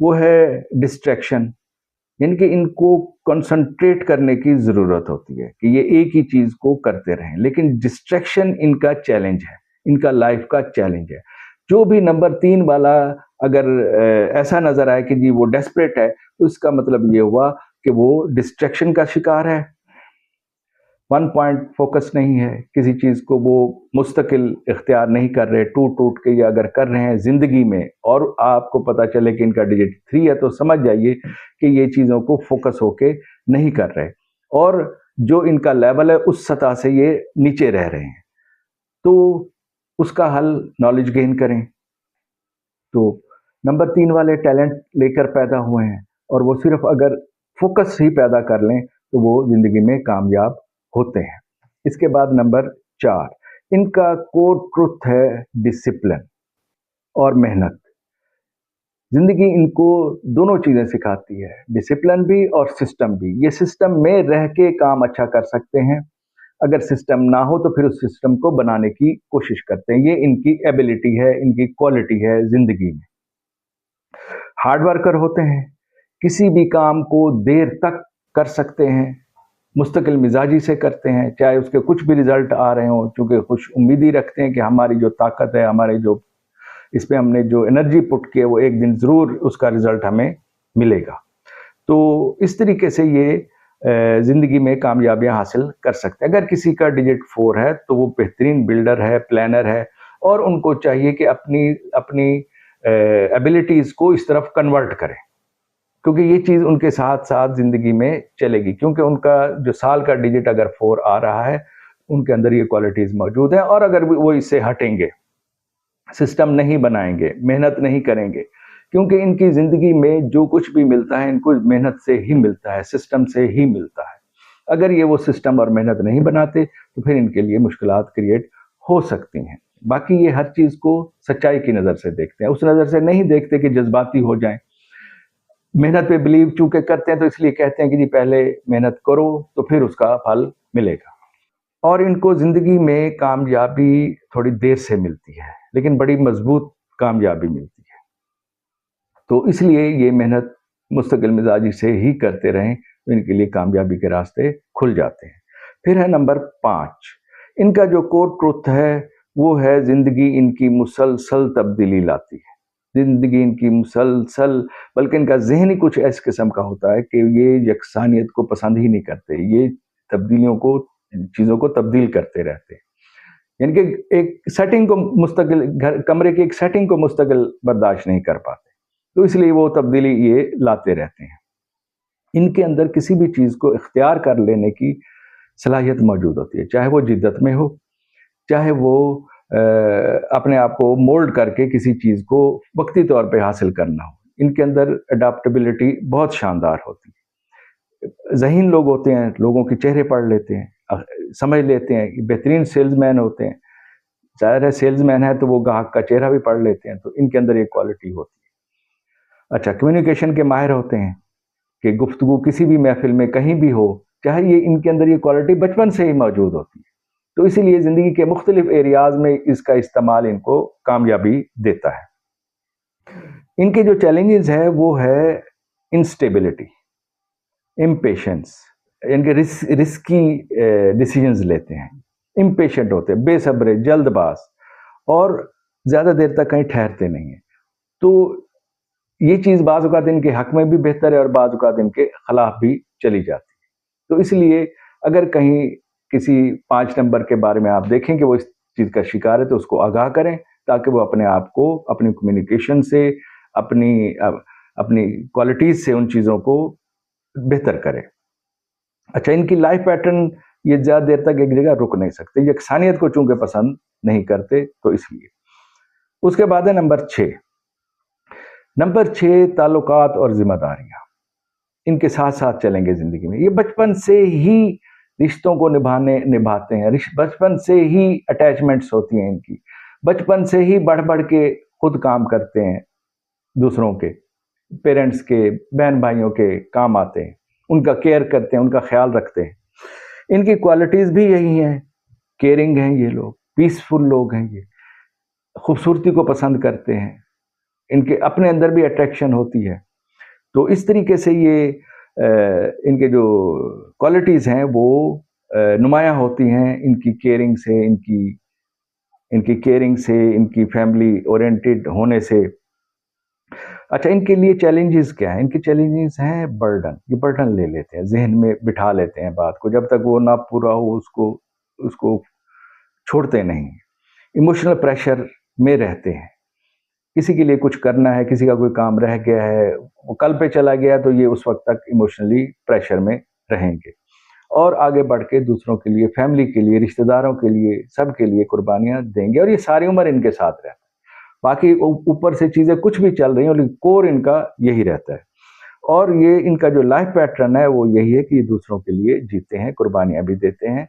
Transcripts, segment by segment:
وہ ہے ڈسٹریکشن، یعنی کہ ان کو کنسنٹریٹ کرنے کی ضرورت ہوتی ہے کہ یہ ایک ہی چیز کو کرتے رہیں، لیکن ڈسٹریکشن ان کا چیلنج ہے، ان کا لائف کا چیلنج ہے۔ جو بھی نمبر 3 والا اگر ایسا نظر آئے کہ جی وہ ڈیسپریٹ ہے، تو اس کا مطلب یہ ہوا کہ وہ ڈسٹریکشن کا شکار ہے، ون پوائنٹ فوکس نہیں ہے، کسی چیز کو وہ مستقل اختیار نہیں کر رہے، ٹوٹ کے یا اگر کر رہے ہیں زندگی میں اور آپ کو پتہ چلے کہ ان کا ڈیجٹ 3 ہے، تو سمجھ جائیے کہ یہ چیزوں کو فوکس ہو کے نہیں کر رہے، اور جو ان کا لیول ہے اس سطح سے یہ نیچے رہ رہے ہیں۔ تو اس کا حل نالج گین کریں۔ تو نمبر 3 والے ٹیلنٹ لے کر پیدا ہوئے ہیں، اور وہ صرف اگر فوکس ہی پیدا کر لیں تو وہ زندگی میں کامیاب ہوتے ہیں۔ اس کے بعد نمبر 4، ان کا کور ٹروتھ ہے ڈسپلن اور محنت۔ زندگی ان کو دونوں چیزیں سکھاتی ہے، ڈسپلن بھی اور سسٹم بھی۔ یہ سسٹم میں رہ کے کام اچھا کر سکتے ہیں، اگر سسٹم نہ ہو تو پھر اس سسٹم کو بنانے کی کوشش کرتے ہیں۔ یہ ان کی ایبلٹی ہے، ان کی کوالٹی ہے زندگی میں۔ ہارڈ ورکر ہوتے ہیں، کسی بھی کام کو دیر تک کر سکتے ہیں، مستقل مزاجی سے کرتے ہیں، چاہے اس کے کچھ بھی رزلٹ آ رہے ہوں، چونکہ خوش امیدی رکھتے ہیں کہ ہماری جو طاقت ہے، ہمارے جو اس پہ ہم نے جو انرجی پٹ کی ہے، وہ ایک دن ضرور اس کا رزلٹ ہمیں ملے گا۔ تو اس طریقے سے یہ زندگی میں کامیابیاں حاصل کر سکتے ہیں۔ اگر کسی کا ڈیجٹ 4 ہے تو وہ بہترین بلڈر ہے، پلانر ہے، اور ان کو چاہیے کہ اپنی ایبلٹیز کو اس طرف کنورٹ کریں، کیونکہ یہ چیز ان کے ساتھ ساتھ زندگی میں چلے گی، کیونکہ ان کا جو سال کا ڈیجٹ اگر 4 آ رہا ہے، ان کے اندر یہ کوالٹیز موجود ہیں، اور اگر وہ اس سے ہٹیں گے، سسٹم نہیں بنائیں گے، محنت نہیں کریں گے، کیونکہ ان کی زندگی میں جو کچھ بھی ملتا ہے ان کو محنت سے ہی ملتا ہے، سسٹم سے ہی ملتا ہے۔ اگر یہ وہ سسٹم اور محنت نہیں بناتے تو پھر ان کے لیے مشکلات کریٹ ہو سکتی ہیں۔ باقی یہ ہر چیز کو سچائی کی نظر سے دیکھتے ہیں، اس نظر سے نہیں دیکھتے کہ جذباتی ہو جائیں۔ محنت پہ بلیو چونکہ کرتے ہیں تو اس لیے کہتے ہیں کہ جی پہلے محنت کرو تو پھر اس کا پھل ملے گا۔ اور ان کو زندگی میں کامیابی تھوڑی دیر سے ملتی ہے، لیکن بڑی مضبوط کامیابی ملتی ہے، تو اس لیے یہ محنت مستقل مزاجی سے ہی کرتے رہیں تو ان کے لیے کامیابی کے راستے کھل جاتے ہیں۔ پھر ہے نمبر 5، ان کا جو کور ٹروتھ ہے وہ ہے زندگی ان کی مسلسل تبدیلی لاتی ہے۔ زندگی ان کی مسلسل، بلکہ ان کا ذہن ہی کچھ ایس قسم کا ہوتا ہے کہ یہ یکسانیت کو پسند ہی نہیں کرتے، یہ تبدیلیوں کو، چیزوں کو تبدیل کرتے رہتے ہیں، یعنی کہ ایک سیٹنگ کو مستقل، کمرے کی ایک سیٹنگ کو مستقل برداشت نہیں کر پاتے، تو اس لیے وہ تبدیلی یہ لاتے رہتے ہیں۔ ان کے اندر کسی بھی چیز کو اختیار کر لینے کی صلاحیت موجود ہوتی ہے، چاہے وہ جدت میں ہو، چاہے وہ اپنے آپ کو مولڈ کر کے کسی چیز کو وقتی طور پہ حاصل کرنا ہو۔ ان کے اندر اڈاپٹیبلٹی بہت شاندار ہوتی ہے۔ ذہین لوگ ہوتے ہیں، لوگوں کے چہرے پڑھ لیتے ہیں، سمجھ لیتے ہیں، بہترین سیلز مین ہوتے ہیں، ظاہر ہے سیلز مین ہے تو وہ گاہک کا چہرہ بھی پڑھ لیتے ہیں، تو ان کے اندر یہ کوالٹی ہوتی ہے۔ اچھا، کمیونیکیشن کے ماہر ہوتے ہیں کہ گفتگو کسی بھی محفل میں کہیں بھی ہو، چاہے یہ ان کے اندر یہ کوالٹی بچپن سے ہی موجود ہوتی ہے، تو اسی لیے زندگی کے مختلف ایریاز میں اس کا استعمال ان کو کامیابی دیتا ہے۔ ان کے جو چیلنجز ہے وہ ہے انسٹیبلٹی، امپیشنس، یعنی کہ رسکی ڈیسیجنز لیتے ہیں، امپیشنٹ ہوتے ہیں، بے صبر، جلد باز، اور زیادہ دیر تک کہیں ٹھہرتے نہیں ہیں۔ تو یہ چیز بعض اوقات ان کے حق میں بھی بہتر ہے اور بعض اوقات ان کے خلاف بھی چلی جاتی ہے۔ تو اس لیے اگر کہیں کسی 5 نمبر کے بارے میں آپ دیکھیں کہ وہ اس چیز کا شکار ہے تو اس کو آگاہ کریں، تاکہ وہ اپنے آپ کو اپنی کمیونیکیشن سے، اپنی کوالٹیز سے ان چیزوں کو بہتر کرے۔ اچھا، ان کی لائف پیٹرن یہ زیادہ دیر تک ایک جگہ رک نہیں سکتے، یکسانیت کو چونکہ پسند نہیں کرتے، تو اس لیے۔ اس کے بعد ہے نمبر 6۔ نمبر 6، تعلقات اور ذمہ داریاں ان کے ساتھ ساتھ چلیں گے زندگی میں۔ یہ بچپن سے ہی رشتوں کو نبھاتے ہیں، بچپن سے ہی اٹیچمنٹس ہوتی ہیں ان کی، بچپن سے ہی بڑھ بڑھ کے خود کام کرتے ہیں، دوسروں کے، پیرنٹس کے، بہن بھائیوں کے کام آتے ہیں، ان کا کیئر کرتے ہیں، ان کا خیال رکھتے ہیں۔ ان کی کوالٹیز بھی یہی ہیں، کیئرنگ ہیں یہ لوگ، پیسفل لوگ ہیں یہ، خوبصورتی کو پسند کرتے ہیں، ان کے اپنے اندر بھی اٹریکشن ہوتی ہے، تو اس طریقے سے یہ ان کے جو کوالٹیز ہیں وہ نمایاں ہوتی ہیں ان کی کیئرنگ سے، ان کی فیملی اورینٹڈ ہونے سے۔ اچھا، ان کے لیے چیلنجز کیا ہیں؟ ان کے چیلنجز ہیں برڈن، یہ برڈن لے لیتے ہیں، ذہن میں بٹھا لیتے ہیں بات کو، جب تک وہ نہ پورا ہو اس کو چھوڑتے نہیں، ایموشنل پریشر میں رہتے ہیں، کسی کے لیے کچھ کرنا ہے، کسی کا کوئی کام رہ گیا ہے، وہ کل پہ چلا گیا تو یہ اس وقت تک ایموشنلی پریشر میں رہیں گے، اور آگے بڑھ کے دوسروں کے لیے، فیملی کے لیے، رشتہ داروں کے لیے، سب کے لیے قربانیاں دیں گے، اور یہ ساری عمر ان کے ساتھ رہتا ہے۔ باقی اوپر سے چیزیں کچھ بھی چل رہی ہیں، لیکن کور ان کا یہی رہتا ہے، اور یہ ان کا جو لائف پیٹرن ہے وہ یہی ہے کہ یہ دوسروں کے لیے جیتے ہیں، قربانیاں بھی دیتے ہیں،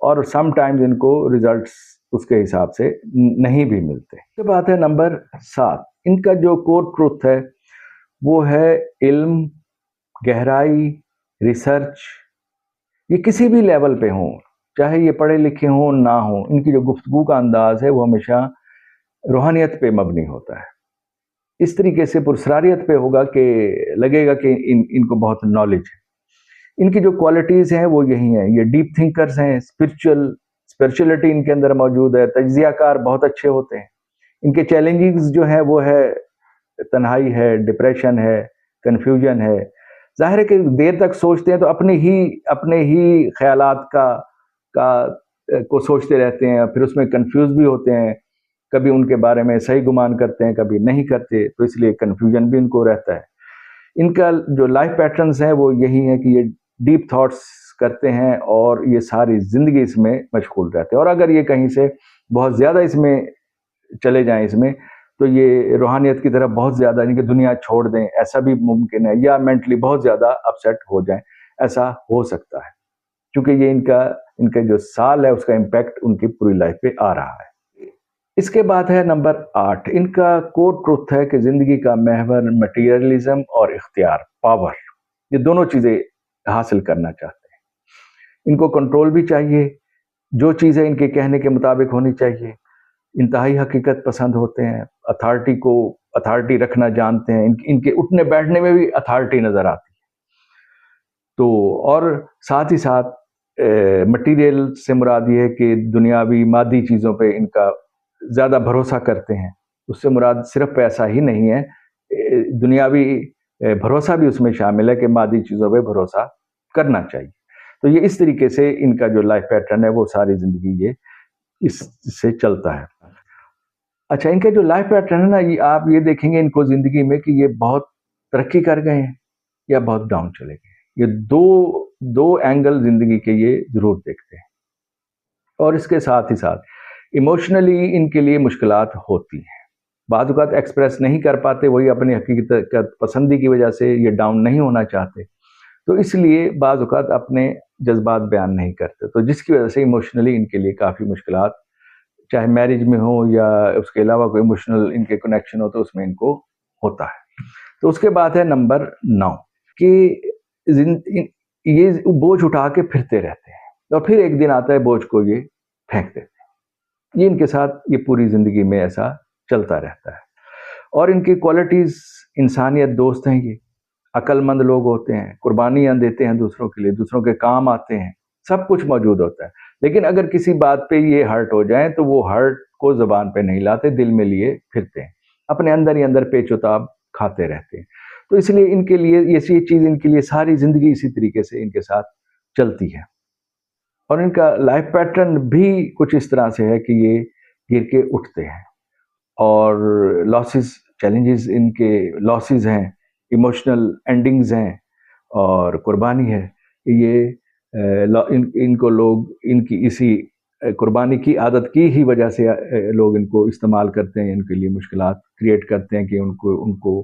اور سم ٹائمز ان کو ریزلٹس اس کے حساب سے نہیں بھی ملتے۔ اس کے بعد ہے نمبر 7، ان کا جو کور ٹروتھ ہے وہ ہے علم، گہرائی، ریسرچ۔ یہ کسی بھی لیول پہ ہوں، چاہے یہ پڑھے لکھے ہوں نہ ہوں، ان کی جو گفتگو کا انداز ہے وہ ہمیشہ روحانیت پہ مبنی ہوتا ہے، اس طریقے سے پرسراریت پہ ہوگا کہ لگے گا کہ ان کو بہت نالج ہے۔ ان کی جو کوالٹیز ہیں وہ یہی ہیں، یہ ڈیپ تھنکرز ہیں، اسپرچولیٹی ان کے اندر موجود ہے، تجزیہ کار بہت اچھے ہوتے ہیں۔ ان کے چیلنجز جو ہیں وہ ہے تنہائی ہے، ڈپریشن ہے، کنفیوژن ہے۔ ظاہر ہے کہ دیر تک سوچتے ہیں تو اپنے ہی خیالات کو سوچتے رہتے ہیں، پھر اس میں کنفیوز بھی ہوتے ہیں، کبھی ان کے بارے میں صحیح گمان کرتے ہیں، کبھی نہیں کرتے، تو اس لیے کنفیوژن بھی ان کو رہتا ہے۔ ان کا جو لائف پیٹرنز ہیں وہ یہی ہے کہ یہ ڈیپ تھاٹس کرتے ہیں اور یہ ساری زندگی اس میں مشغول رہتے ہیں، اور اگر یہ کہیں سے بہت زیادہ اس میں چلے جائیں اس میں تو یہ روحانیت کی طرف بہت زیادہ ان کی دنیا چھوڑ دیں، ایسا بھی ممکن ہے، یا مینٹلی بہت زیادہ اپسیٹ ہو جائیں، ایسا ہو سکتا ہے، کیونکہ یہ ان کا جو سال ہے اس کا امپیکٹ ان کی پوری لائف پہ آ رہا ہے۔ اس کے بعد ہے نمبر 8، ان کا کور ٹروتھ ہے کہ زندگی کا محور مٹیریلزم اور اختیار، پاور، یہ دونوں چیزیں حاصل کرنا چاہتے ہیں۔ ان کو کنٹرول بھی چاہیے، جو چیزیں ان کے کہنے کے مطابق ہونی چاہیے، انتہائی حقیقت پسند ہوتے ہیں، اتھارٹی رکھنا جانتے ہیں، ان کے اٹھنے بیٹھنے میں بھی اتھارٹی نظر آتی ہے۔ تو اور ساتھ ہی ساتھ مٹیریل سے مراد یہ ہے کہ دنیاوی مادی چیزوں پہ ان کا زیادہ بھروسہ کرتے ہیں، اس سے مراد صرف پیسہ ہی نہیں ہے، دنیاوی بھروسہ بھی اس میں شامل ہے کہ مادی چیزوں پہ بھروسہ کرنا چاہیے۔ تو یہ اس طریقے سے ان کا جو لائف پیٹرن ہے وہ ساری زندگی یہ اس سے چلتا ہے۔ اچھا، ان کا جو لائف پیٹرن ہے نا، آپ یہ دیکھیں گے ان کو زندگی میں کہ یہ بہت ترقی کر گئے ہیں یا بہت ڈاؤن چلے گئے ہیں، یہ دو اینگل زندگی کے یہ ضرور دیکھتے ہیں، اور اس کے ساتھ ہی ساتھ ایموشنلی ان کے لیے مشکلات ہوتی ہیں، بعض اوقات ایکسپریس نہیں کر پاتے، وہی اپنی حقیقت پسندی کی وجہ سے یہ ڈاؤن نہیں ہونا چاہتے، تو اس لیے بعض اوقات اپنے جذبات بیان نہیں کرتے، تو جس کی وجہ سے ایموشنلی ان کے لیے کافی مشکلات، چاہے میرج میں ہو یا اس کے علاوہ کوئی ایموشنل ان کے کنیکشن ہو تو اس میں ان کو ہوتا ہے۔ تو اس کے بعد ہے نمبر 9 کہ یہ بوجھ اٹھا کے پھرتے رہتے ہیں، اور پھر ایک دن آتا ہے بوجھ کو یہ پھینک دیتے ہیں۔ یہ ان کے ساتھ یہ پوری زندگی میں ایسا چلتا رہتا ہے، اور ان کی کوالٹیز انسانیت دوست ہیں، یہ عقل مند لوگ ہوتے ہیں، قربانیاں دیتے ہیں دوسروں کے لیے، دوسروں کے کام آتے ہیں، سب کچھ موجود ہوتا ہے، لیکن اگر کسی بات پہ یہ ہرٹ ہو جائیں تو وہ ہرٹ کو زبان پہ نہیں لاتے، دل میں لیے پھرتے ہیں، اپنے اندر ہی اندر پیچ و تاب کھاتے رہتے ہیں۔ تو اس لیے ان کے لیے یہ چیز ان کے لیے ساری زندگی اسی طریقے سے ان کے ساتھ چلتی ہے، اور ان کا لائف پیٹرن بھی کچھ اس طرح سے ہے کہ یہ گر کے اٹھتے ہیں، اور لاسز، چیلنجز ان کے لاسز ہیں، ایموشنل اینڈنگز ہیں، اور قربانی ہے، یہ ان کو لوگ ان کی اسی قربانی کی عادت کی ہی وجہ سے لوگ ان کو استعمال کرتے ہیں، ان کے لیے مشکلات کریٹ کرتے ہیں کہ ان کو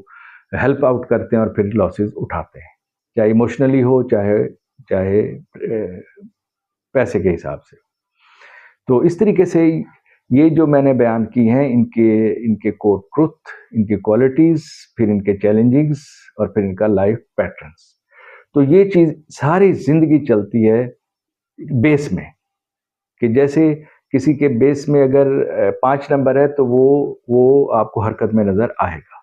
ہیلپ آؤٹ کرتے ہیں، اور پھر لاسز اٹھاتے ہیں، چاہے ایموشنلی ہو چاہے پیسے کے حساب سے۔ تو اس طریقے سے یہ جو میں نے بیان کی ہیں ان کے کور ٹروتھ، ان کی کوالٹیز، پھر ان کے چیلنجز، اور پھر ان کا لائف پیٹرنز، تو یہ چیز ساری زندگی چلتی ہے بیس میں، کہ جیسے کسی کے بیس میں اگر 5 نمبر ہے تو وہ آپ کو حرکت میں نظر آئے گا،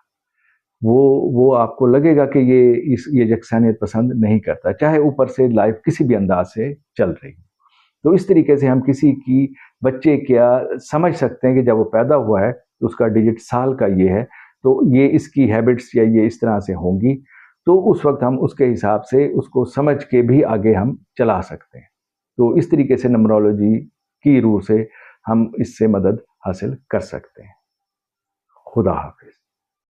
وہ آپ کو لگے گا کہ یہ یکسانیت پسند نہیں کرتا، چاہے اوپر سے لائف کسی بھی انداز سے چل رہی۔ تو اس طریقے سے ہم کسی کی بچے کیا سمجھ سکتے ہیں کہ جب وہ پیدا ہوا ہے تو اس کا ڈیجٹ سال کا یہ ہے، تو یہ اس کی ہیبٹس یا یہ اس طرح سے ہوں گی، تو اس وقت ہم اس کے حساب سے اس کو سمجھ کے بھی آگے ہم چلا سکتے ہیں۔ تو اس طریقے سے نمبرولوجی کی روح سے ہم اس سے مدد حاصل کر سکتے ہیں۔ خدا حافظ۔